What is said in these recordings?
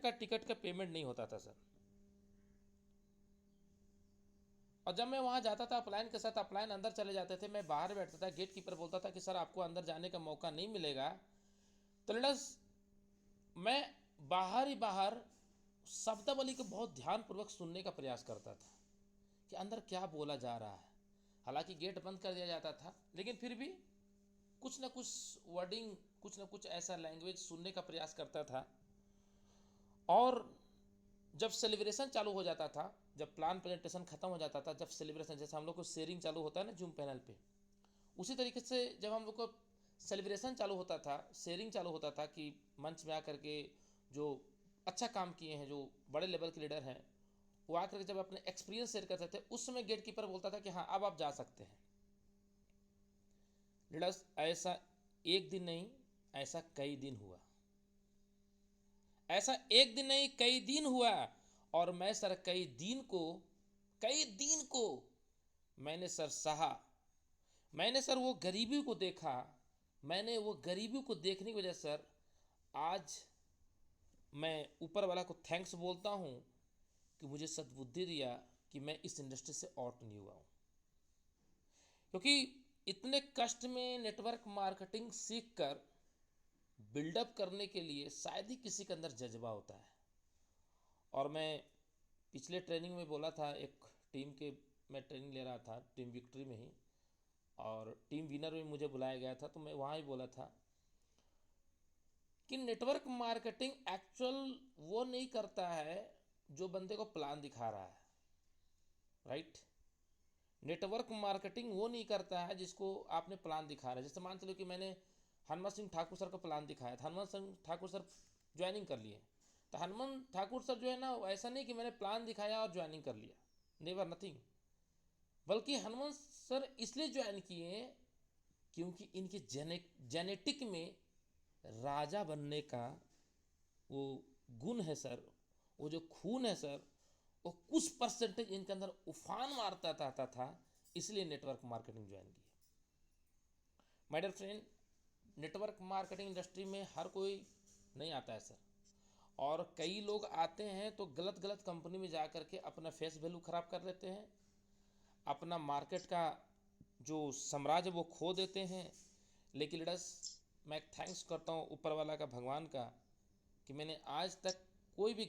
का टिकट का पेमेंट नहीं होता था सर। और जब मैं वहाँ जाता था अपलाइन के साथ, अपलाइन अंदर चले जाते थे, मैं बाहर बैठता था, गेट कीपर बोलता था कि सर आपको अंदर जाने का मौका नहीं मिलेगा। तो लेडस मैं बाहर ही बाहर शब्दावली को बहुत ध्यानपूर्वक सुनने का प्रयास करता था कि अंदर क्या बोला जा रहा है। हालांकि गेट बंद कर दिया जाता था, लेकिन फिर भी कुछ ना कुछ वर्डिंग, कुछ ना कुछ ऐसा लैंग्वेज सुनने का प्रयास करता था। और जब सेलिब्रेशन चालू हो जाता था, जब प्लान प्रेजेंटेशन खत्म हो जाता था, जब सेलिब्रेशन, जैसे हम लोग को शेयरिंग चालू होता है ना जूम पैनल पे, उसी तरीके से जब हम लोग को सेलिब्रेशन चालू होता था, शेयरिंग चालू होता था कि मंच में आकर के जो अच्छा काम किए हैं, जो बड़े लेवल के लीडर हैं, वो आकर के जब अपने एक्सपीरियंस शेयर करते थे, उस समय गेट कीपर बोलता था कि हाँ अब आप जा सकते हैं। लीडर्स, ऐसा एक दिन नहीं, ऐसा कई दिन हुआ, ऐसा एक दिन नहीं कई दिन हुआ। और मैं सर कई दिन को मैंने सर सहा। मैंने सर वो गरीबी को देखा। मैंने वो गरीबी को देखने की वजह सर आज मैं ऊपर वाला को थैंक्स बोलता हूँ कि मुझे सद्बुद्धि दिया कि मैं इस इंडस्ट्री से आउट नहीं हुआ हूँ। क्योंकि इतने कष्ट में नेटवर्क मार्केटिंग सीख कर बिल्डअप करने के लिए शायद ही किसी के अंदर जज्बा होता है। और मैं पिछले ट्रेनिंग में बोला था, एक टीम के मैं ट्रेनिंग ले रहा था टीम विक्ट्री में ही, और टीम विनर में मुझे बुलाया गया था, तो मैं वहाँ ही बोला था कि नेटवर्क मार्केटिंग एक्चुअल वो नहीं करता है जो बंदे को प्लान दिखा रहा है, राइट। नेटवर्क मार्केटिंग वो नहीं करता है जिसको आपने प्लान दिखा रहा है। जैसे मान चलो कि मैंने हनुमान सिंह ठाकुर सर को प्लान दिखाया था, हनुमान सिंह ठाकुर सर ज्वाइनिंग कर लिए, तो हनुमान ठाकुर सर जो है ना, ऐसा नहीं कि मैंने प्लान दिखाया और ज्वाइनिंग कर लिया, नेवर नथिंग। बल्कि हनुमान सर इसलिए ज्वाइन किए क्योंकि इनके जेनेटिक में राजा बनने का वो गुण है सर, वो जो खून है सर, वो कुछ परसेंटेज इनके अंदर उफान मारता था, इसलिए नेटवर्क मार्केटिंग ज्वाइन किया। My dear friend, network marketing industry में हर कोई नहीं आता है सर, और कई लोग आते हैं तो गलत गलत कंपनी में जा कर के अपना फेस वैल्यू खराब कर लेते हैं, अपना मार्केट का जो साम्राज्य वो खो देते हैं। लेकिन लीडर्स, मैं थैंक्स करता हूँ ऊपर वाला का, भगवान का, कि मैंने आज तक कोई भी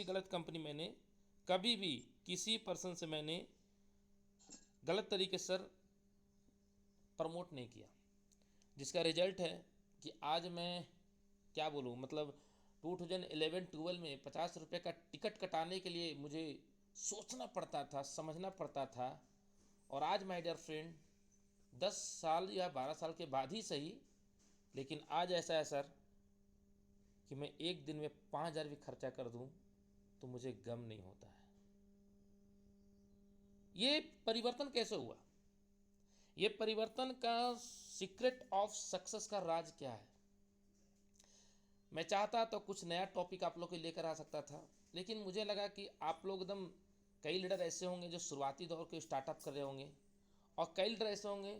गलत कंपनी मैंने कभी भी किसी पर्सन से मैंने गलत तरीके से सर प्रमोट नहीं किया, जिसका रिजल्ट है कि आज मैं क्या बोलूँ, मतलब 2011-12 में 50 रुपये का टिकट कटाने के लिए मुझे सोचना पड़ता था, समझना पड़ता था। और आज माय डियर फ्रेंड 10 साल या 12 साल के बाद ही सही, लेकिन आज ऐसा है सर कि मैं एक दिन में 5,000 भी खर्चा कर दूं तो मुझे गम नहीं होता है। ये परिवर्तन कैसे हुआ? ये परिवर्तन का सीक्रेट ऑफ सक्सेस का राज क्या है? मैं चाहता तो कुछ नया टॉपिक आप लोग को लेकर आ सकता था, लेकिन मुझे लगा कि आप लोग एकदम, कई लीडर ऐसे होंगे जो शुरुआती दौर के स्टार्टअप कर रहे होंगे, और कई लीडर ऐसे होंगे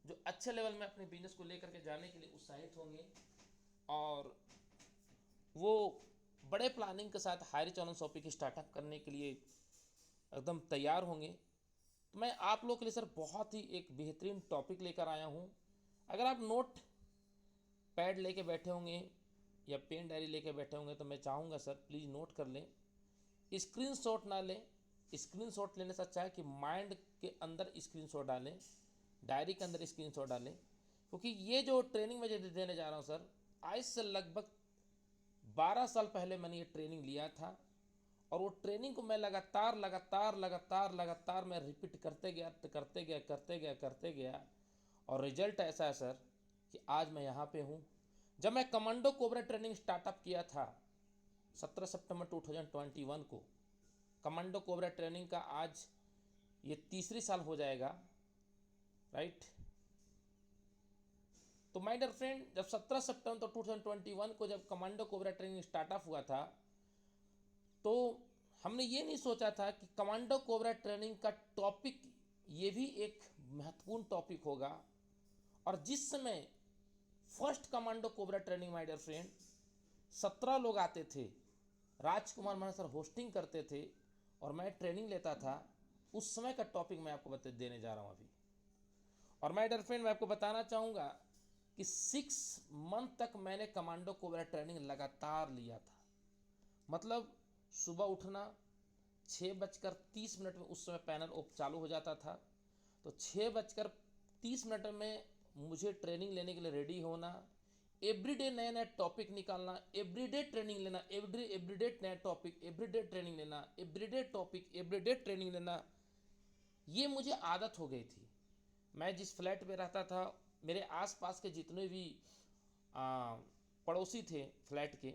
जो अच्छे लेवल में अपने बिजनेस को लेकर के जाने के लिए उत्साहित होंगे, और वो बड़े प्लानिंग के साथ हाई रिटर्न टॉपिक स्टार्टअप करने के लिए एकदम तैयार होंगे। तो मैं आप लोग के लिए सर बहुत ही एक बेहतरीन टॉपिक लेकर आया हूँ। अगर आप नोट पैड लेके बैठे होंगे या पेन डायरी लेके बैठे होंगे तो मैं चाहूँगा सर प्लीज़ नोट कर लें, स्क्रीनशॉट ना लें। स्क्रीनशॉट लेने से अच्छा है कि माइंड के अंदर स्क्रीनशॉट डालें, डायरी के अंदर स्क्रीनशॉट डालें, क्योंकि ये जो ट्रेनिंग मैं देने जा रहा हूँ सर, आज से लगभग 12 साल पहले मैंने ये ट्रेनिंग लिया था, और वो ट्रेनिंग को मैं लगातार मैं रिपीट करते गया, और रिजल्ट ऐसा है सर कि आज मैं यहाँ पे हूँ। जब मैं कमांडो कोबरा ट्रेनिंग स्टार्टअप किया था 17 सितंबर 2021 को, कमांडो कोबरा ट्रेनिंग का आज ये तीसरी साल हो जाएगा, राइट। तो माय डियर फ्रेंड, जब 17 सितंबर 2021 को जब कमांडो कोबरा ट्रेनिंग स्टार्टअप हुआ था, तो हमने ये नहीं सोचा था कि कमांडो कोबरा ट्रेनिंग का टॉपिक ये भी एक महत्वपूर्ण टॉपिक होगा। और जिस समय first commando cobra training my dear friend 17 लोग आते थे, राजकुमार महाराज सर होस्टिंग करते थे और मैं ट्रेनिंग लेता था। उस समय का टॉपिक मैं आपको देने जा रहा हूँ अभी। और माय डियर फ्रेंड, मैं आपको बताना चाहूँगा कि 6 मंथ तक मैंने कमांडो कोबरा ट्रेनिंग लगातार लिया था। मतलब सुबह उठना 6:30 में, उस समय पैनल चालू हो जाता था, तो 6:30 में मुझे ट्रेनिंग लेने के लिए रेडी होना, एवरीडे नया नया टॉपिक निकालना, एवरीडे ट्रेनिंग लेना, एवरीडे नया टॉपिक, एवरीडे ट्रेनिंग लेना, एवरीडे टॉपिक, एवरीडे ट्रेनिंग लेना, ये मुझे आदत हो गई थी। मैं जिस फ्लैट में रहता था, मेरे आसपास के जितने भी पड़ोसी थे फ्लैट के,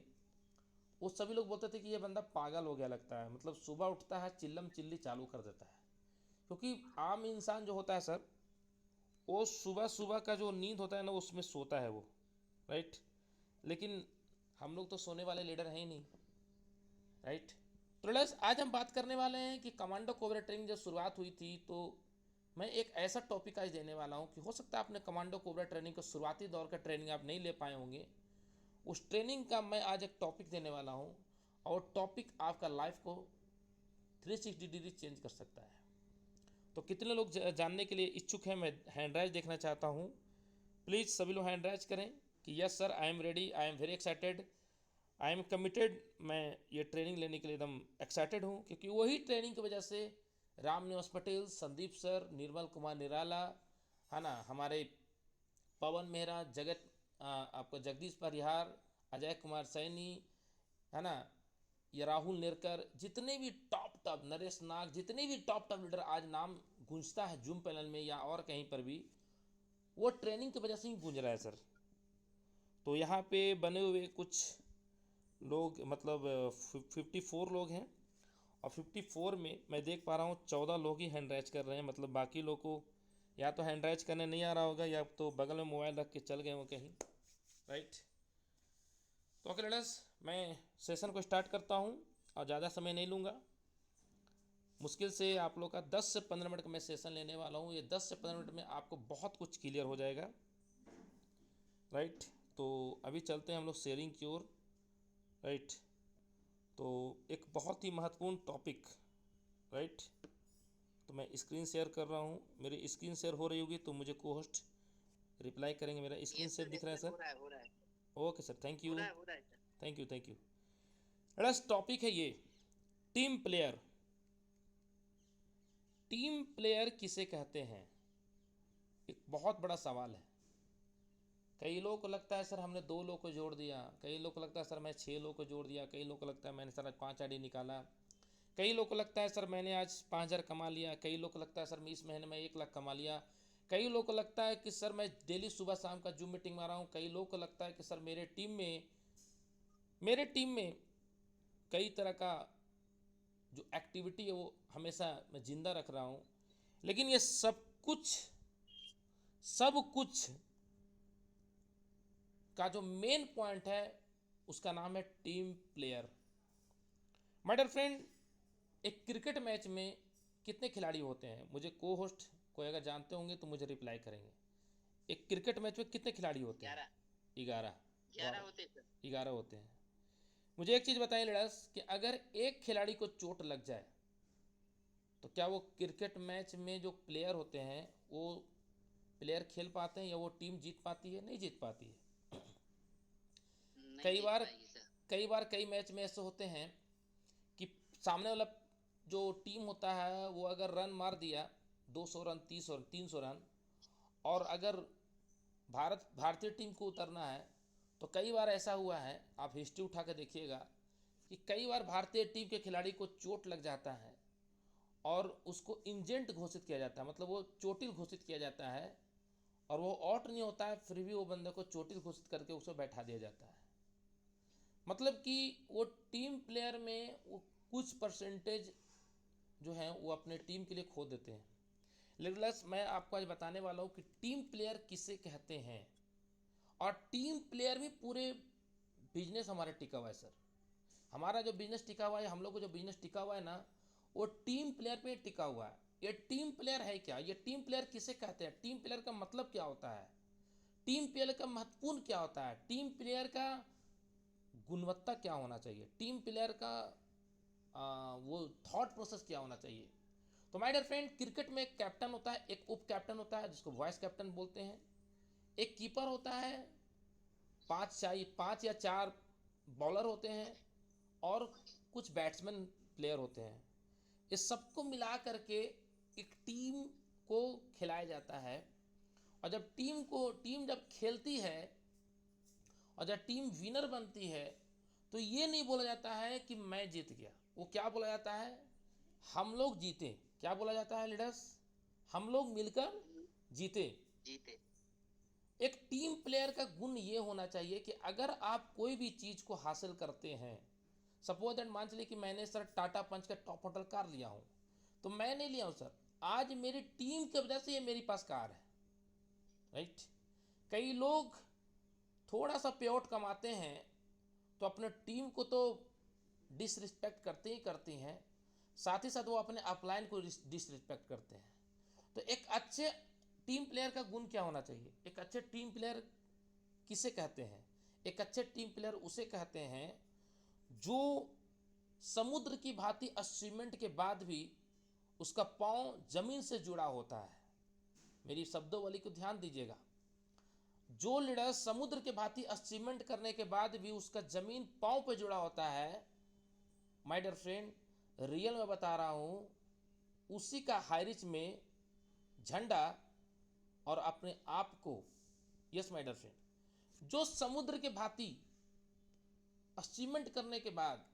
वो सभी लोग बोलते थे कि ये बंदा पागल हो गया लगता है। मतलब सुबह उठता है चिल्लम चिल्ली चालू कर देता है। क्योंकि आम इंसान जो होता है सर, वो सुबह सुबह का जो नींद होता है ना, उसमें सोता है वो, राइट। लेकिन हम लोग तो सोने वाले लीडर हैं ही नहीं, राइट। तो लेट्स, आज हम बात करने वाले हैं कि कमांडो कोबरा ट्रेनिंग जब शुरुआत हुई थी, तो मैं एक ऐसा टॉपिक आज देने वाला हूँ कि हो सकता है आपने कमांडो कोबरा ट्रेनिंग को शुरुआती दौर का ट्रेनिंग आप नहीं ले पाए होंगे। उस ट्रेनिंग का मैं आज एक टॉपिक देने वाला हूँ, और टॉपिक आपका लाइफ को 360 डिग्री चेंज कर सकता है। तो कितने लोग जानने के लिए इच्छुक हैं? मैं हैंड राइज देखना चाहता हूँ। प्लीज़ सभी लोग हैंड राइज करें कि yes sir, I am ready, I am very excited, I am committed. मैं ये ट्रेनिंग लेने के लिए एकदम एक्साइटेड हूँ, क्योंकि वही ट्रेनिंग की वजह से राम निवास पटेल, संदीप सर, निर्मल कुमार निराला, है ना, हमारे पवन मेहरा, आपको जगदीश परिहार, अजय कुमार सैनी, है ना, ये राहुल नेरकर, जितने भी टॉप नरेश नाग, जितने भी टॉप लीडर आज नाम गूंजता है जूम पैनल में या और कहीं पर भी, वो ट्रेनिंग की वजह से ही गूंज रहा है सर। तो यहाँ पे बने हुए कुछ लोग, मतलब 54 लोग हैं, और 54 में मैं देख पा रहा हूँ 14 लोग ही हैंड राइज कर रहे हैं। मतलब बाकी लोग को या तो हैंड राइज करने नहीं आ रहा होगा, या तो बगल में मोबाइल रख के चल गए हो कहीं, राइट। तो ओके लेट्स, मैं सेशन को स्टार्ट करता हूँ और ज़्यादा समय नहीं लूँगा। मुश्किल से आप लोग का 10 से 15 मिनट का मैं सेशन लेने वाला हूँ। ये 10 से 15 मिनट में आपको बहुत कुछ क्लियर हो जाएगा, राइट। तो अभी चलते हैं हम लोग शेयरिंग की ओर, राइट। तो एक बहुत ही महत्वपूर्ण टॉपिक, राइट। तो मैं स्क्रीन शेयर कर रहा हूँ। मेरी स्क्रीन शेयर हो रही होगी तो मुझे को होस्ट रिप्लाई करेंगे। मेरा स्क्रीन शेयर दिख रहा है सर? हो रहा है। ओके सर, थैंक यू, हो रहा है sir. Thank you, thank you. बस टॉपिक है ये, टीम प्लेयर। टीम प्लेयर किसे कहते हैं? एक बहुत बड़ा सवाल है। कई लोगों को लगता है सर हमने 2 लोग को जोड़ दिया, कई लोग को लगता है सर मैं 6 लोग को जोड़ दिया, कई लोग को लगता है मैंने सर 5 आईडी निकाला, कई लोग को लगता है सर मैंने आज 5,000 कमा लिया, कई लोग को लगता है सर मैं इस महीने में 1 लाख कमा लिया, कई लोग को लगता है कि सर मैं डेली सुबह शाम का जूम मीटिंग मारा हूँ, कई लोग को लगता है कि सर मेरे टीम में कई तरह का जो एक्टिविटी है वो हमेशा मैं जिंदा रख रहा हूँ। लेकिन ये सब कुछ का जो मेन पॉइंट है उसका नाम है team player. My dear friend, एक क्रिकेट मैच में कितने खिलाड़ी होते हैं? मुझे को होस्ट कोई अगर जानते होंगे तो मुझे रिप्लाई करेंगे। एक क्रिकेट मैच में कितने खिलाड़ी होते हैं? 11 11। 11 होते हैं सर। 11 होते हैं। मुझे एक चीज़ बताइए लड़ास, कि अगर एक खिलाड़ी को चोट लग जाए तो क्या वो क्रिकेट मैच में जो प्लेयर होते हैं वो प्लेयर खेल पाते हैं, या वो टीम जीत पाती है? नहीं जीत पाती है। नहीं कई जीत बार पाएगी सर। कई मैच में ऐसे होते हैं कि सामने वाला जो टीम होता है वो अगर रन मार दिया, 200 रन, 300 रन, और अगर भारतीय टीम को उतरना है, तो कई बार ऐसा हुआ है, आप हिस्ट्री उठा कर देखिएगा, कि कई बार भारतीय टीम के खिलाड़ी को चोट लग जाता है और उसको इंजेंट घोषित किया जाता है, मतलब वो चोटिल घोषित किया जाता है, और वो आउट नहीं होता है, फिर भी वो बंदे को चोटिल घोषित करके उसे बैठा दिया जाता है। मतलब कि वो टीम प्लेयर में वो कुछ परसेंटेज जो है वो अपने टीम के लिए खो देते हैं। लेकिन मैं आपको आज बताने वाला हूँ कि टीम प्लेयर किसे कहते हैं, और टीम प्लेयर में पूरे बिजनेस हमारे टिका हुआ है सर। हमारा जो बिजनेस टिका हुआ है, हम लोग को जो बिजनेस टिका हुआ है ना, वो टीम प्लेयर पे टिका हुआ है। ये टीम प्लेयर है क्या? ये टीम प्लेयर किसे कहते हैं? टीम प्लेयर का मतलब क्या होता है? टीम प्लेयर का महत्वपूर्ण क्या होता है? टीम प्लेयर का गुणवत्ता क्या होना चाहिए, टीम प्लेयर का वो थॉट प्रोसेस क्या होना चाहिए। तो माय डियर फ्रेंड, क्रिकेट में एक कैप्टन होता है, एक उप कैप्टन होता है जिसको वाइस कैप्टन बोलते हैं, एक कीपर होता है, पाँच या चार बॉलर होते हैं, और कुछ बैट्समैन प्लेयर होते हैं। इस सबको मिला करके एक टीम को खिलाया जाता है। और जब टीम जब खेलती है और जब टीम विनर बनती है, तो ये नहीं बोला जाता है कि मैं जीत गया, वो क्या बोला जाता है, हम लोग जीते। क्या बोला जाता है लीडर्स, हम लोग मिलकर जीते। जीते। एक टीम प्लेयर का गुण ये होना चाहिए कि अगर आप कोई भी चीज को हासिल करते हैं, सपोज दैट मान चलिए कि मैंने सर टाटा पंच का टॉप मॉडल कार लिया हूं, तो मैं नहीं लिया हूं सर, आज मेरी टीम की वजह से ये मेरी पास कार है, राइट। कई लोग थोड़ा सा पे आउट कमाते हैं तो अपने टीम को तो डिसरिस्पेक्ट करते ही करती हैं, साथ ही साथ वो अपने अपलाइन को डिसरिस्पेक्ट करते हैं। तो एक अच्छे टीम प्लेयर का गुण क्या होना चाहिए, एक अच्छे टीम प्लेयर किसे कहते हैं, एक अच्छे टीम प्लेयर उसे कहते हैं जो समुद्र की भांति अचीवमेंट के बाद भी उसका पांव जमीन से जुड़ा होता है। मेरी शब्दों को ध्यान दीजिएगा, जो लीडर समुद्र के भांति अचीवमेंट करने के बाद भी उसका जमीन पांव पे जुड़ा होता है, माय डियर फ्रेंड, रियल में बता रहा हूं, उसी का हाईरिच में झंडा और अपने आप को, यस माय डियर फ्रेंड, जो समुद्र के भांति अचीवमेंट करने के बाद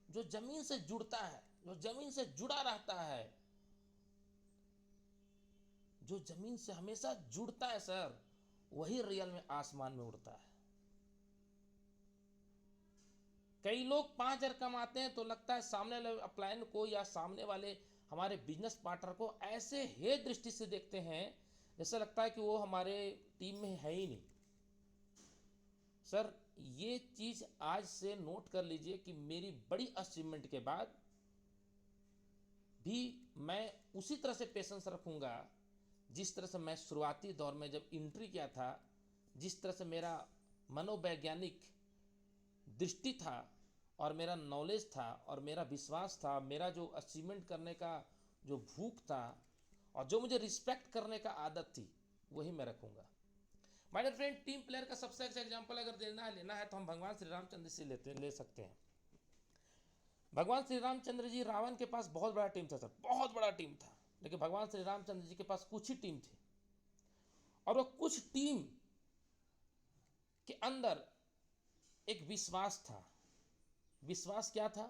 जो जमीन से जुड़ता है, जो जमीन से जुड़ा रहता है, जो जमीन से हमेशा जुड़ता है सर, वही रियल में आसमान में उड़ता है। कई लोग 5,000 कमाते हैं तो लगता है सामने वाले अपलायन को या सामने वाले हमारे बिजनेस पार्टनर को ऐसे हे दृष्टि से देखते हैं जैसा लगता है कि वो हमारे टीम में है ही नहीं। सर ये चीज आज से नोट कर लीजिए कि मेरी बड़ी अचीवमेंट के बाद भी मैं उसी तरह से पेशेंस रखूंगा जिस तरह से मैं शुरुआती दौर में जब एंट्री किया था, जिस तरह से मेरा मनोवैज्ञानिक दृष्टि था और मेरा नॉलेज था और मेरा विश्वास था, मेरा जो अचीवमेंट करने का जो भूख था और जो मुझे रिस्पेक्ट करने का आदत थी, वही मैं रखूंगा। My dear friend, team player का सबसे अच्छा एग्जांपल अगर लेना है तो हम भगवान श्री रामचंद्र से ले सकते हैं। भगवान श्री रामचंद्र जी, रावण के पास बहुत बड़ा टीम था सर, बहुत बड़ा टीम था, लेकिन भगवान श्री रामचंद्र जी के पास कुछ ही टीम थी, और वो कुछ टीम के अंदर एक विश्वास था। विश्वास क्या था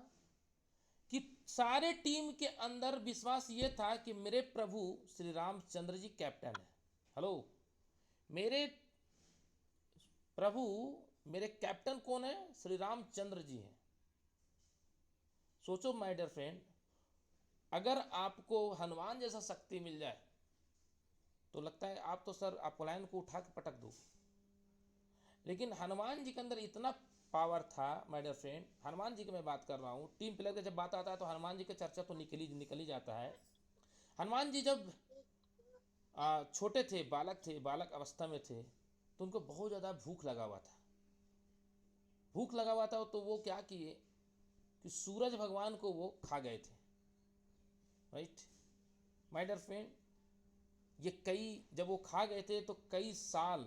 कि सारे टीम के अंदर विश्वास ये था कि मेरे प्रभु श्री रामचंद्र जी कैप्टन है। हेलो, मेरे प्रभु, मेरे कैप्टन कौन है, श्री रामचंद्र जी हैं। सोचो माय डियर फ्रेंड, अगर आपको हनुमान जैसा शक्ति मिल जाए तो लगता है आप तो सर अपलायन को उठा के पटक दो, लेकिन हनुमान जी के अंदर इतना पावर था my dear friend. Hanuman ji की मैं बात कर रहा हूँ, टीम प्लेयर की जब बात आता है तो हनुमान जी का चर्चा तो निकल ही जाता है। हनुमान जी जब छोटे थे, बालक अवस्था में थे, तो उनको बहुत ज़्यादा भूख लगा हुआ था। तो वो क्या किए कि सूरज भगवान को वो खा गए थे, राइट माय डियर फ्रेंड। जब वो खा गए थे तो कई साल,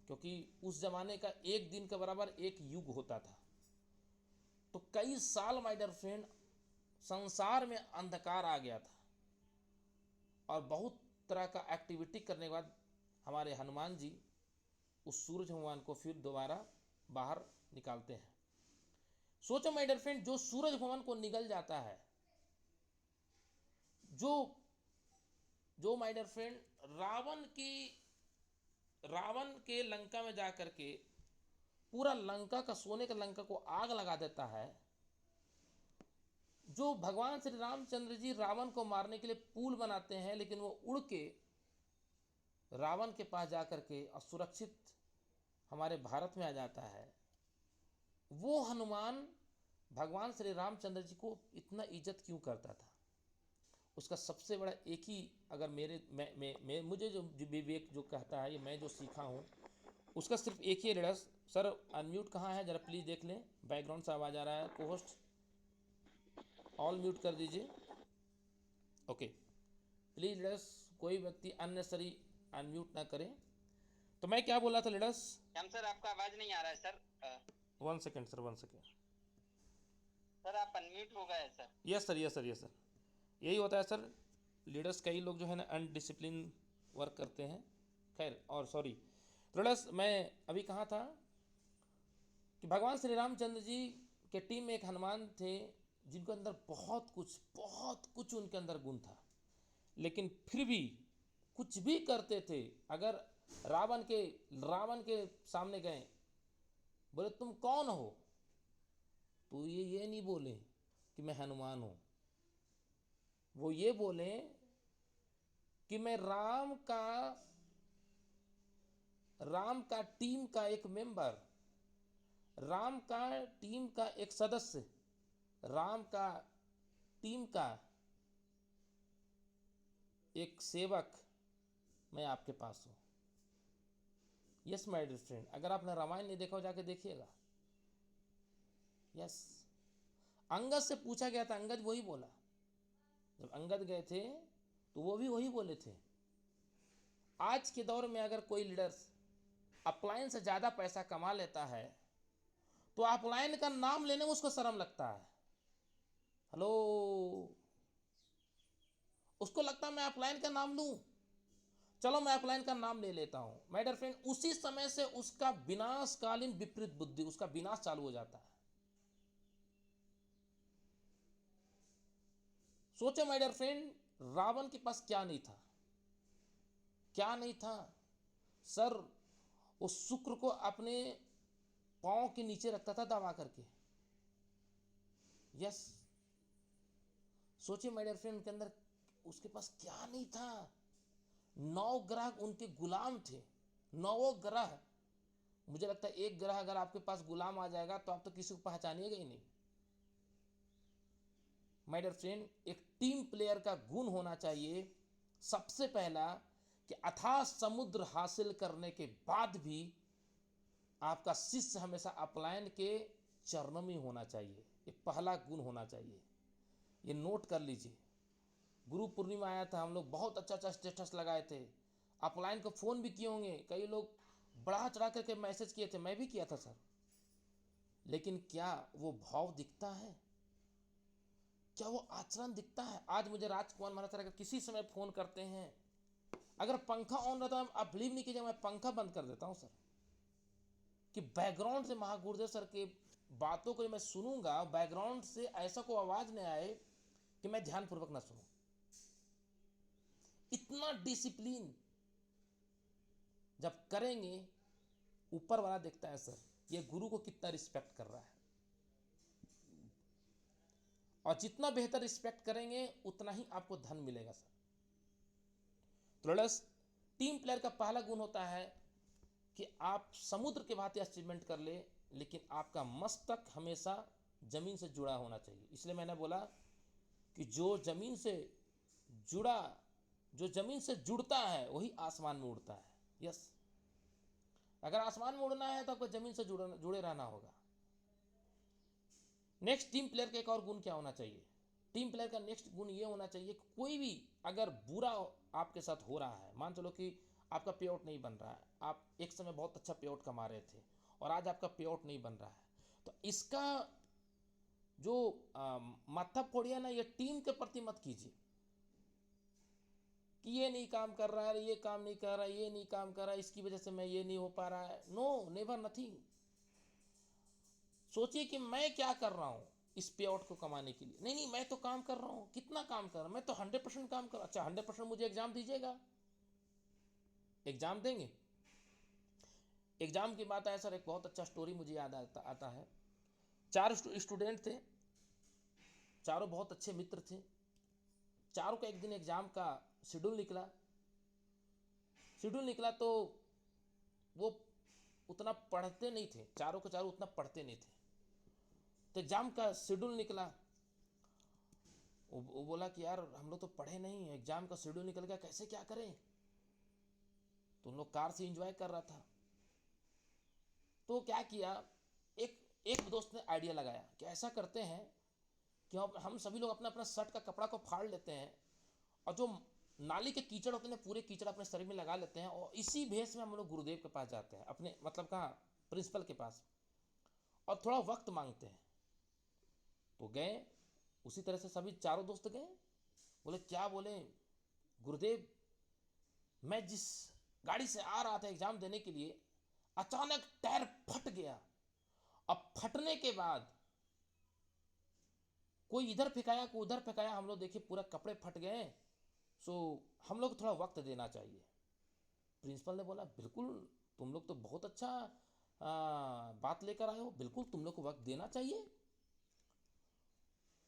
क्योंकि उस जमाने का एक दिन के बराबर एक युग होता था, तो कई साल माय डियर फ्रेंड संसार में अंधकार आ गया था, और बहुत तरह का एक्टिविटी करने के बाद हमारे हनुमान जी उस सूरज भगवान को फिर दोबारा बाहर निकालते हैं। सोचो माय डियर फ्रेंड, जो सूरज भगवान को निकल जाता है, जो माय डियर फ्रेंड रावण के लंका में जाकर के पूरा लंका का, सोने का लंका को आग लगा देता है, जो भगवान श्री रामचंद्र जी रावण को मारने के लिए पुल बनाते हैं, लेकिन वो उड़ के रावण के पास जाकर के और सुरक्षित हमारे भारत में आ जाता है। वो हनुमान भगवान श्री रामचंद्र जी को इतना इज्जत क्यों करता था? उसका सबसे बड़ा एक ही, अगर मुझे जो विवेक जो कहता है, ये मैं जो सीखा हूँ, उसका सिर्फ एक ही लीडर्स। सर अनम्यूट कहाँ है जरा प्लीज़ देख लें, बैकग्राउंड से आवाज़ आ रहा है। को होस्ट ऑल म्यूट कर दीजिए। ओके प्लीज़ लीडर्स, कोई व्यक्ति अननेसरी अनम्यूट ना करें। तो मैं क्या बोल रहा था लीडर्स? श्याम सर आपका आवाज नहीं आ रहा है sir. 1 second sir, 1 second sir आप अनम्यूट हो गए sir. Yes sir, yes sir, yes sir, यही होता है सर। लीडर्स कई लोग जो है ना अनडिसिप्लिन वर्क करते हैं। खैर और सॉरी। तो लीडर्स मैं अभी कहाँ था कि भगवान श्री रामचंद्र जी के टीम में एक हनुमान थे जिनके अंदर बहुत कुछ उनके अंदर गुण था, लेकिन फिर भी कुछ भी करते थे। अगर रावण के सामने गए, बोले तुम कौन हो, तो ये नहीं बोले कि मैं हनुमान हूं, वो ये बोले कि मैं राम का टीम का एक मेंबर, राम का टीम का एक सदस्य, राम का टीम का एक सेवक, मैं आपके पास हूं। यस माय डियर फ्रेंड, अगर आपने रामायण नहीं देखा हो जाके देखिएगा। यस, अंगद से पूछा गया था, अंगद वही बोला। जब अंगद गए थे तो वो भी वही बोले थे। आज के दौर में अगर कोई लीडर्स अपलाइन से ज़्यादा पैसा कमा लेता है तो अपलाइन का नाम लेने में उसको शर्म लगता है। हेलो, उसको लगता है मैं अपलाइन का नाम लूं, चलो मैं अपलाइन का नाम ले लेता हूं। माय डियर फ्रेंड, उसी समय से उसका विनाशकालीन विपरीत बुद्धि, उसका विनाश चालू हो जाता है। सोचे माय डियर फ्रेंड, रावण के पास क्या नहीं था, क्या नहीं था सर। वो शुक्र को अपने पांव के नीचे रखता था दबा करके। यस, सोचिए माय डियर फ्रेंड, उनके अंदर उसके पास क्या नहीं था। 9 ग्रह उनके गुलाम थे, 9 ग्रह। मुझे लगता है एक ग्रह अगर आपके पास गुलाम आ जाएगा तो आप तो किसी को पहचानिएगा ही नहीं। माय डियर फ्रेंड, एक टीम प्लेयर का गुण होना चाहिए सबसे पहला कि अथाह समुद्र हासिल करने के बाद भी आपका शिष्य हमेशा अपलायन के चरणों में होना चाहिए। ये पहला गुण होना चाहिए, ये नोट कर लीजिए। गुरु पूर्णिमा आया था, हम लोग बहुत अच्छा स्टेटस लगाए थे, अपलाइन को फ़ोन भी किए होंगे, कई लोग बढ़ा चढ़ा करके मैसेज किए थे, मैं भी किया था सर। लेकिन क्या वो भाव दिखता है, क्या वो आचरण दिखता है? आज मुझे राजकुमार महाराज सर अगर किसी समय फ़ोन करते हैं, अगर पंखा ऑन रहता है, आप बिलीव नहीं कीजिए, मैं पंखा बंद कर देता हूँ सर, कि बैकग्राउंड से महागुरुदेव सर के बातों को मैं सुनूंगा, बैकग्राउंड से ऐसा कोई आवाज़ नहीं आए कि मैं ध्यानपूर्वक ना सुनूं। इतना डिसिप्लिन जब करेंगे, ऊपर वाला देखता है सर ये गुरु को कितना रिस्पेक्ट कर रहा है, और जितना बेहतर रिस्पेक्ट करेंगे उतना ही आपको धन मिलेगा सर। तो लेट्स, टीम प्लेयर का पहला गुण होता है कि आप समुद्र के भांति अचीवमेंट कर ले, लेकिन आपका मस्तक हमेशा जमीन से जुड़ा होना चाहिए। इसलिए मैंने बोला कि जो जमीन से जुड़ता है वही आसमान में उड़ता है। यस, अगर आसमान में उड़ना है तो आपको जमीन से जुड़े रहना होगा। नेक्स्ट, टीम प्लेयर का एक और गुण क्या होना चाहिए? टीम प्लेयर का नेक्स्ट गुण ये होना चाहिए कि कोई भी अगर बुरा आपके साथ हो रहा है, मान चलो कि आपका पे आउट नहीं बन रहा है, आप एक समय बहुत अच्छा पे आउट कमा रहे थे और आज आपका पे आउट नहीं बन रहा है, तो इसका जो माथा फोड़िए ना, ये टीम के प्रति मत कीजिए कि ये नहीं काम कर रहा है, ये काम नहीं कर रहा है, ये नहीं काम कर रहा है, इसकी वजह से मैं ये नहीं हो पा रहा है। No, never, nothing. सोचिए कि मैं क्या कर रहा हूं इस पे आउट को कमाने के लिए। नहीं, मैं तो काम कर रहा हूं, कितना काम कर रहा हूं, मैं तो 100% काम कर। अच्छा, 100% मुझे एग्जाम दीजिएगा, एग्जाम देंगे। एग्जाम की बात आया सर, एक बहुत अच्छा स्टोरी मुझे याद आता है। 4 स्टूडेंट थे, चारों बहुत अच्छे मित्र थे। चारों का एक दिन एग्जाम का शेड्यूल निकला तो वो उतना पढ़ते नहीं थे, चारों के चारों उतना पढ़ते नहीं थे। तो एग्जाम का शेड्यूल निकला, वो बोला कि यार हम लोग तो पढ़े नहीं, एग्जाम का शेड्यूल निकल गया, कैसे क्या करें। तो उन लोग कार से एंजॉय कर रहा था। तो क्या किया, एक एक दोस्त ने आइडिया लगाया कि ऐसा करते हैं कि हम सभी लोग अपना अपना शर्ट का कपड़ा को फाड़ लेते हैं और जो नाली के कीचड़ होते हैं पूरे कीचड़ अपने शरीर में लगा लेते हैं और इसी भेष में हम लोग गुरुदेव के पास जाते हैं, अपने मतलब कहाँ, प्रिंसिपल के पास, और थोड़ा वक्त मांगते हैं। तो गए, उसी तरह से सभी चारों दोस्त गए। बोले क्या, बोले गुरुदेव मैं जिस गाड़ी से आ रहा था एग्जाम देने के लिए, अचानक टायर फट गया। अब फटने के बाद कोई इधर फेंकाया कोई उधर फेंकाया, हम लोग देखिए पूरा कपड़े फट गए, सो हम लोग थोड़ा वक्त देना चाहिए। प्रिंसिपल ने बोला बिल्कुल, तुम लोग तो बहुत अच्छा बात लेकर आए हो, बिल्कुल तुम लोग को वक्त देना चाहिए।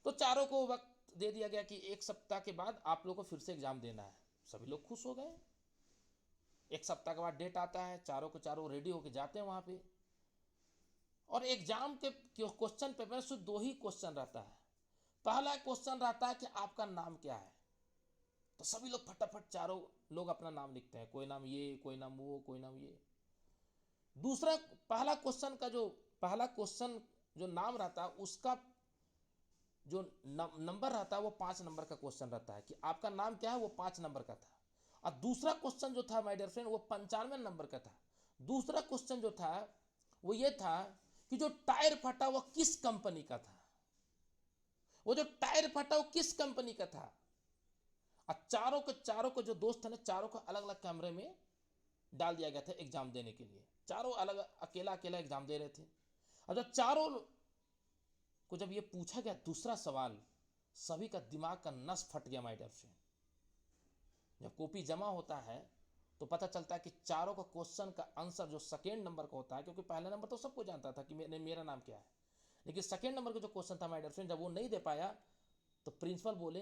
तो चारों को वक्त दे दिया गया कि 1 सप्ताह के बाद आप लोग को फिर से एग्जाम देना है। सभी लोग खुश हो गए। 1 सप्ताह के बाद डेट आता है, चारों को चारों रेडी होके जाते हैं वहां पे, और एग्जाम के क्वेश्चन पेपर में सिर्फ 2 ही क्वेश्चन रहता है। पहला क्वेश्चन रहता है कि आपका नाम क्या है। तो सभी लोग फटाफट चारों लोग अपना नाम लिखते हैं, कोई नाम ये, कोई नाम वो, कोई नाम ये। दूसरा, पहला क्वेश्चन जो नाम रहता है उसका जो नंबर रहता है वो 5 नंबर का क्वेश्चन रहता है कि आपका नाम क्या है, वो 5 नंबर का था। और दूसरा क्वेश्चन जो था माय डियर फ्रेंड, वो 95 नंबर का था। दूसरा क्वेश्चन जो था वो ये था कि जो टायर फटा वो किस कंपनी का था, वो जो टायर फटा वो किस कंपनी का था। और चारों को जो दोस्त थे ना, चारों को अलग अलग कमरे में डाल दिया गया था एग्जाम देने के लिए। चारों अलग अकेला अकेला एग्जाम दे रहे थे। और जब चारों को जब ये पूछा गया दूसरा सवाल, सभी का दिमाग का नस फट गया माय डियर फ्रेंड। जब कॉपी जमा होता है तो पता चलता है कि चारों का क्वेश्चन का आंसर जो सेकेंड नंबर का होता है, क्योंकि पहला नंबर तो सबको जानता था कि मेरा नाम क्या है, लेकिन सेकेंड नंबर का जो क्वेश्चन था माय डियर फ्रेंड, जब वो नहीं दे पाया तो प्रिंसिपल बोले